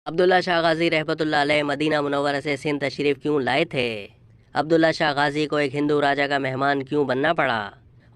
عبداللہ شاہ غازی رحمۃ اللہ علیہ مدینہ منورہ سے سندھ تشریف کیوں لائے تھے؟ عبداللہ شاہ غازی کو ایک ہندو راجا کا مہمان کیوں بننا پڑا؟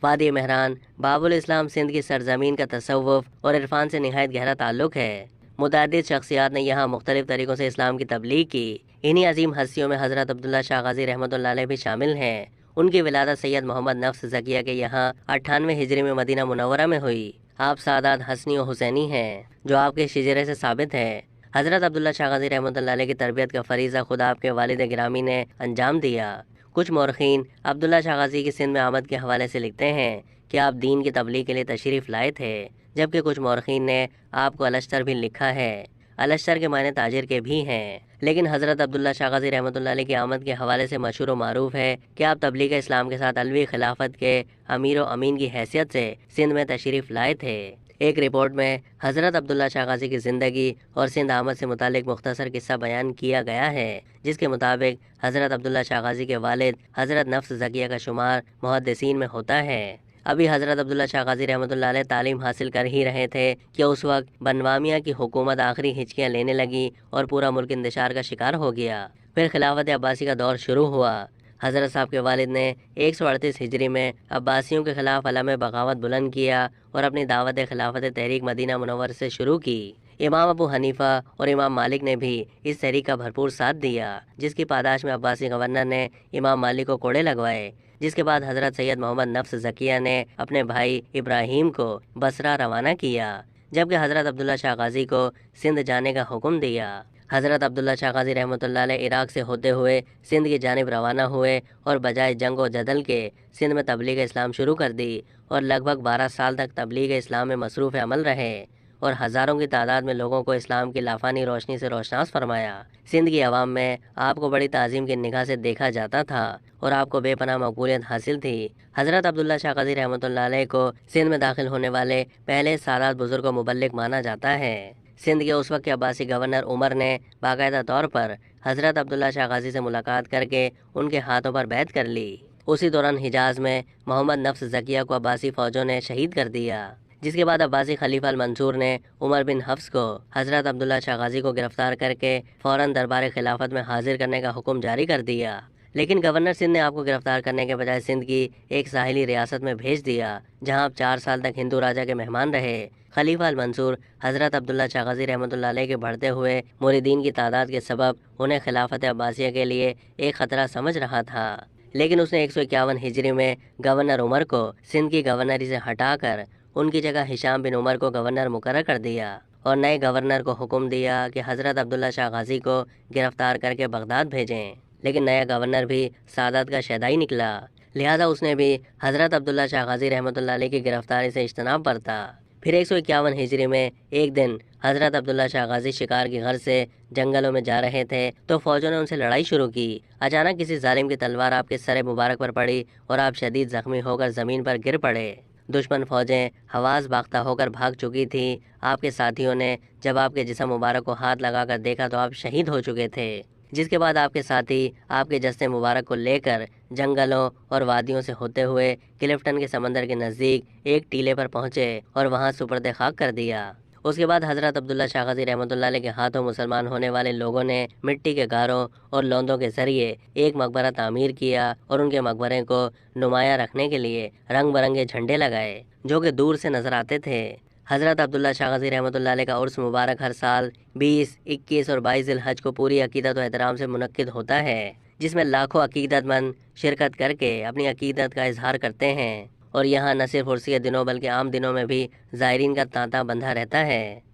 وادی مہران باب الاسلام سندھ کی سرزمین کا تصوف اور عرفان سے نہایت گہرا تعلق ہے۔ متعدد شخصیات نے یہاں مختلف طریقوں سے اسلام کی تبلیغ کی۔ انہی عظیم ہستیوں میں حضرت عبداللہ شاہ غازی رحمۃ اللہ علیہ بھی شامل ہیں۔ ان کی ولادت سید محمد نفس زکیہ کے یہاں 98 ہجری میں مدینہ منورہ میں ہوئی۔ آپ سادات حسنی و حسینی ہیں جو آپ کے شجرے سے ثابت ہے۔ حضرت عبداللہ شاہ غازی رحمۃ اللہ علیہ کی تربیت کا فریضہ خود آپ کے والد گرامی نے انجام دیا۔ کچھ مورخین عبداللہ شاہ غازی کی سندھ میں آمد کے حوالے سے لکھتے ہیں کہ آپ دین کی تبلیغ کے لیے تشریف لائے تھے، جبکہ کچھ مورخین نے آپ کو الشتر بھی لکھا ہے۔ الشتر کے معنی تاجر کے بھی ہیں، لیکن حضرت عبداللہ شاہ غازی رحمۃ اللہ علیہ کی آمد کے حوالے سے مشہور و معروف ہے کہ آپ تبلیغ اسلام کے ساتھ علوی خلافت کے امیر و امین کی حیثیت سے سندھ میں تشریف لائے تھے۔ ایک رپورٹ میں حضرت عبداللہ شاہ غازی کی زندگی اور سندھ آمد سے متعلق مختصر قصہ بیان کیا گیا ہے، جس کے مطابق حضرت عبداللہ شاہ غازی کے والد حضرت نفس زکیہ کا شمار محدثین میں ہوتا ہے۔ ابھی حضرت عبداللہ شاہ غازی رحمۃ اللہ علیہ تعلیم حاصل کر ہی رہے تھے کہ اس وقت بنوامیہ کی حکومت آخری ہچکیاں لینے لگی اور پورا ملک انتشار کا شکار ہو گیا۔ پھر خلافت عباسی کا دور شروع ہوا۔ حضرت صاحب کے والد نے 138 ہجری میں عباسیوں کے خلاف علم بغاوت بلند کیا اور اپنی دعوت خلافت تحریک مدینہ منورہ سے شروع کی۔ امام ابو حنیفہ اور امام مالک نے بھی اس تحریک کا بھرپور ساتھ دیا، جس کی پاداش میں عباسی گورنر نے امام مالک کو کوڑے لگوائے، جس کے بعد حضرت سید محمد نفس زکیہ نے اپنے بھائی ابراہیم کو بصرہ روانہ کیا، جبکہ حضرت عبداللہ شاہ غازی کو سندھ جانے کا حکم دیا۔ حضرت عبداللہ شاہ غازی رحمۃ اللہ علیہ عراق سے ہوتے ہوئے سندھ کی جانب روانہ ہوئے اور بجائے جنگ و جدل کے سندھ میں تبلیغ اسلام شروع کر دی اور لگ بھگ 12 سال تک تبلیغ اسلام میں مصروف عمل رہے اور ہزاروں کی تعداد میں لوگوں کو اسلام کی لافانی روشنی سے روشناس فرمایا۔ سندھ کی عوام میں آپ کو بڑی تعظیم کی نگاہ سے دیکھا جاتا تھا اور آپ کو بے پناہ مقبولیت حاصل تھی۔ حضرت عبداللہ شاہ غازی رحمۃ اللہ علیہ کو سندھ میں داخل ہونے والے پہلے سادات بزرگ و مبلغ مانا جاتا ہے۔ سندھ کے اس وقت کے عباسی گورنر عمر نے باقاعدہ طور پر حضرت عبداللہ شاہ غازی سے ملاقات کر کے ان کے ہاتھوں پر بیعت کر لی۔ اسی دوران حجاز میں محمد نفس زکیہ کو عباسی فوجوں نے شہید کر دیا، جس کے بعد عباسی خلیفہ المنصور نے عمر بن حفص کو حضرت عبداللہ شاہ غازی کو گرفتار کر کے فوراً دربار خلافت میں حاضر کرنے کا حکم جاری کر دیا، لیکن گورنر سندھ نے آپ کو گرفتار کرنے کے بجائے سندھ کی ایک ساحلی ریاست میں بھیج دیا، جہاں آپ 4 سال تک ہندو راجا کے مہمان رہے۔ خلیفہ المنصور حضرت عبداللہ شاہ غازی رحمۃ اللہ علیہ کے بڑھتے ہوئے مریدین کی تعداد کے سبب انہیں خلافت عباسیہ کے لیے ایک خطرہ سمجھ رہا تھا، لیکن اس نے 151 ہجری میں گورنر عمر کو سندھ کی گورنری سے ہٹا کر ان کی جگہ ہشام بن عمر کو گورنر مقرر کر دیا اور نئے گورنر کو حکم دیا کہ حضرت عبداللہ شاہ غازی کو گرفتار کر کے بغداد بھیجیں، لیکن نیا گورنر بھی سادات کا شیدائی نکلا، لہذا اس نے بھی حضرت عبداللہ شاہ غازی رحمۃ اللہ علیہ کی گرفتاری سے اجتناب برتا۔ پھر 151 ہجری میں ایک دن حضرت عبداللہ شاہ غازی شکار کی غرض سے جنگلوں میں جا رہے تھے تو فوجوں نے ان سے لڑائی شروع کی۔ اچانک کسی ظالم کی تلوار آپ کے سر مبارک پر پڑی اور آپ شدید زخمی ہو کر زمین پر گر پڑے۔ دشمن فوجیں حواس باختہ ہو کر بھاگ چکی تھیں۔ آپ کے ساتھیوں نے جب آپ کے جسم مبارک کو ہاتھ لگا کر دیکھا تو آپ شہید ہو چکے تھے، جس کے بعد آپ کے ساتھی آپ کے جسد مبارک کو لے کر جنگلوں اور وادیوں سے ہوتے ہوئے کلفٹن کے سمندر کے نزدیک ایک ٹیلے پر پہنچے اور وہاں سپرد خاک کر دیا۔ اس کے بعد حضرت عبداللہ شاہ غازی رحمۃ اللہ علیہ کے ہاتھوں مسلمان ہونے والے لوگوں نے مٹی کے غاروں اور لوندوں کے ذریعے ایک مقبرہ تعمیر کیا اور ان کے مقبرے کو نمایاں رکھنے کے لیے رنگ برنگے جھنڈے لگائے جو کہ دور سے نظر آتے تھے۔ حضرت عبداللہ شاہ غازی رحمۃ اللہ علیہ کا عرس مبارک ہر سال 20، 21 اور 22 ذی الحج کو پوری عقیدت و احترام سے منعقد ہوتا ہے، جس میں لاکھوں عقیدت مند شرکت کر کے اپنی عقیدت کا اظہار کرتے ہیں، اور یہاں نہ صرف عرس کے دنوں بلکہ عام دنوں میں بھی زائرین کا تانتا بندھا رہتا ہے۔